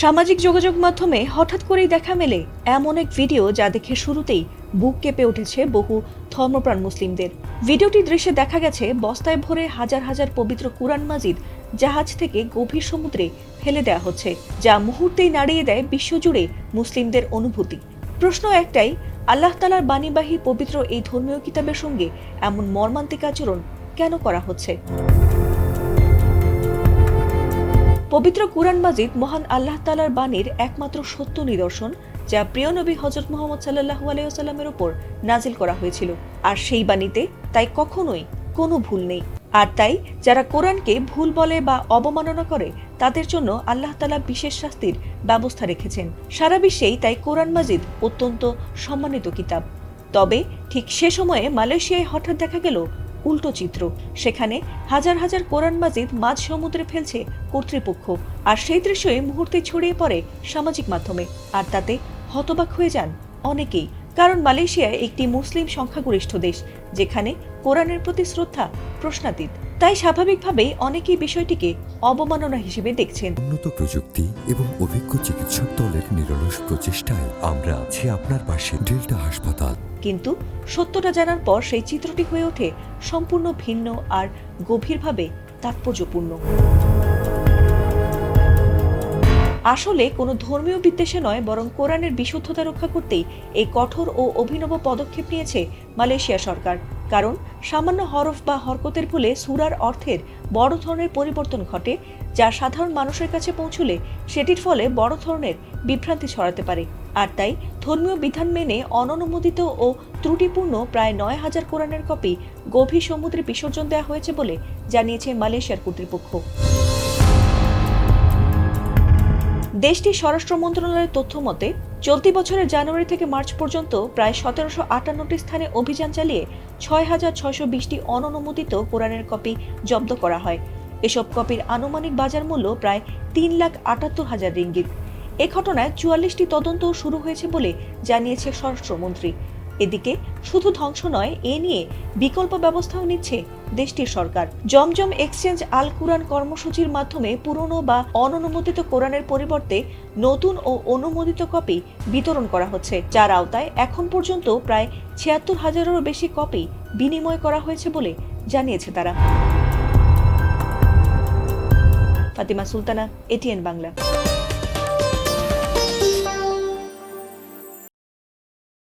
সামাজিক যোগাযোগ মাধ্যমে হঠাৎ করেই দেখা মেলে এমন এক ভিডিও যা দেখে শুরুতেই বুক কেঁপে উঠেছে বহু ধর্মপ্রাণ মুসলিমদের। ভিডিওটি দৃশ্যে দেখা গেছে বস্তায় ভরে হাজার হাজার পবিত্র কুরআন মাজিদ জাহাজ থেকে গভীর সমুদ্রে ফেলে দেওয়া হচ্ছে, যা মুহূর্তেই নাড়িয়ে দেয় বিশ্বজুড়ে মুসলিমদের অনুভূতি। প্রশ্ন একটাই, আল্লাহ তাআলার বাণীবাহী পবিত্র এই ধর্মীয় কিতাবের সঙ্গে এমন মর্মান্তিক আচরণ কেন করা হচ্ছে? পবিত্র কুরআন মাজিদ মহান আল্লাহ তাআলার বাণীর একমাত্র সত্য নিদর্শন, যা প্রিয় নবী হযরত মুহাম্মদ সাল্লাল্লাহু আলাইহি ওয়াসাল্লামের উপর নাজিল করা হয়েছিল। আর সেই বাণীতে তাই কখনোই কোনো ভুল নেই। আর তাই যারা কোরআনকে ভুল বলে বা অবমাননা করে তাদের জন্য আল্লাহ তাআলা বিশেষ শাস্তির ব্যবস্থা রেখেছেন। সারা বিশ্বেই তাই কোরআন মাজিদ অত্যন্ত সম্মানিত কিতাব। তবে ঠিক সে সময়ে মালয়েশিয়ায় হঠাৎ দেখা গেল উল্টো চিত্র। সেখানে হাজার হাজার কোরআন মাজিদ মাঝ সমুদ্রে ফেলছে কর্তৃপক্ষ। আর সেই দৃশ্যই মুহূর্তে ছড়িয়ে পড়ে সামাজিক মাধ্যমে। আর তাতে হতবাক হয়ে যান অনেকেই, কারণ মালয়েশিয়া একটি মুসলিম সংখ্যাগরিষ্ঠ দেশ, যেখানে কোরআনের প্রতি শ্রদ্ধা প্রশ্নাতীত। তাই স্বাভাবিকভাবেই অনেকেই বিষয়টিকে অবমাননা হিসেবে দেখছেন। উন্নত প্রযুক্তি এবং অভিজ্ঞ চিকিৎসক দলের নিরলস প্রচেষ্টায় আমরা আছি আপনার পাশে। ডেল্টা হাসপাতাল। কিন্তু সত্যটা জানার পর সেই চিত্রটি হয়ে ওঠে সম্পূর্ণ ভিন্ন আর গভীরভাবে তাৎপর্যপূর্ণ। আসলে কোনো ধর্মীয় বিদ্বেষে নয়, বরং কোরআনের বিশুদ্ধতা রক্ষা করতেই এই কঠোর ও অভিনব পদক্ষেপ নিয়েছে মালয়েশিয়া সরকার। কারণ সামান্য হরফ বা হরকতের ভুলে সূরার অর্থের বড় ধরনের পরিবর্তন ঘটে, যা সাধারণ মানুষের কাছে পৌঁছলে সেটির ফলে বড় ধরনের বিভ্রান্তি ছড়াতে পারে। আর তাই ধর্মীয় বিধান মেনে অননুমোদিত ও ত্রুটিপূর্ণ প্রায় ৯,০০০ কোরআনের কপি গভীর সমুদ্রে বিসর্জন দেওয়া হয়েছে বলে জানিয়েছে মালয়েশিয়ার কর্তৃপক্ষ। দেশটির স্বরাষ্ট্র মন্ত্রণালয়ের তথ্য মতে চলতি বছরের জানুয়ারি থেকে মার্চ পর্যন্ত প্রায় ১৭৫৮টি স্থানে অভিযান চালিয়ে ৬,৬২০টি অননুমোদিত কোরআনের কপি জব্দ করা হয়। এসব কপির আনুমানিক বাজার মূল্য প্রায় ৩,৭৮,০০০ রিঙ্গিত। এ ঘটনায় ৪৪টি তদন্ত শুরু হয়েছে বলে জানিয়েছে স্বরাষ্ট্রমন্ত্রী। এদিকে শুধু ধ্বংস নয়, এ নিয়ে বিকল্প ব্যবস্থাও নিচ্ছে দেশটির সরকার। জমজম এক্সচেঞ্জ আল কুরআন কর্মসূচির মাধ্যমে পুরনো বা অননুমোদিত কোরআনের পরিবর্তে নতুন ও অনুমোদিত কপি বিতরণ করা হচ্ছে, যার আওতায় এখন পর্যন্ত প্রায় ৭৬,০০০-এরও বেশি কপি বিনিময় করা হয়েছে বলে জানিয়েছে তারা। ফাতিমা সুলতানা, এটিএন বাংলা।